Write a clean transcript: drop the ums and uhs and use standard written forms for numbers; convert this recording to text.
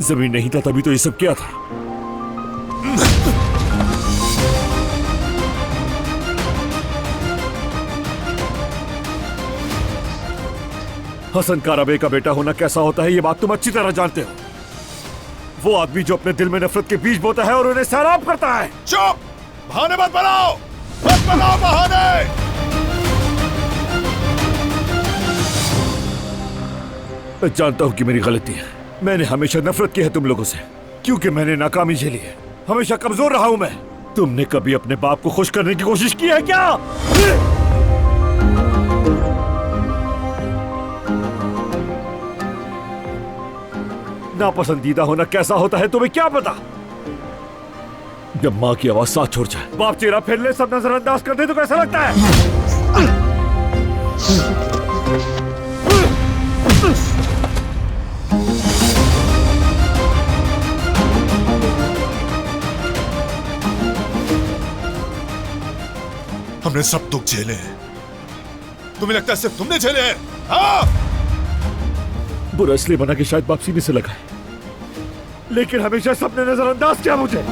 जमीन नहीं था तभी तो ये सब किया था। हसन काराबे का बेटा होना कैसा होता है ये बात तुम अच्छी तरह जानते हो। वो आदमी जो अपने दिल में नफरत के बीज बोता है और उन्हें सैराब करता है। चुप! बहाने मत बनाओ, मत बनाओ बहाने। मैं जानता हूं कि मेरी गलती है। मैंने हमेशा नफरत की है तुम लोगों से, क्योंकि मैंने नाकामी झेली है। हमेशा कमजोर रहा हूं मैं। तुमने कभी अपने बाप को खुश करने की कोशिश की है क्या? नापसंदीदा होना कैसा होता है तुम्हें क्या पता? जब माँ की आवाज साथ छोड़ जाए, बाप चेहरा फिर ले, सब नजरअंदाज कर दे तो कैसा लगता है? हमने सब दुख झेले हैं, तुम्हें लगता है सिर्फ तुमने झेले हैं? हाँ? बुरा इसलिए बना कि शायद बाप सीने से लगा है, लेकिन हमेशा सबने नजरअंदाज किया मुझे।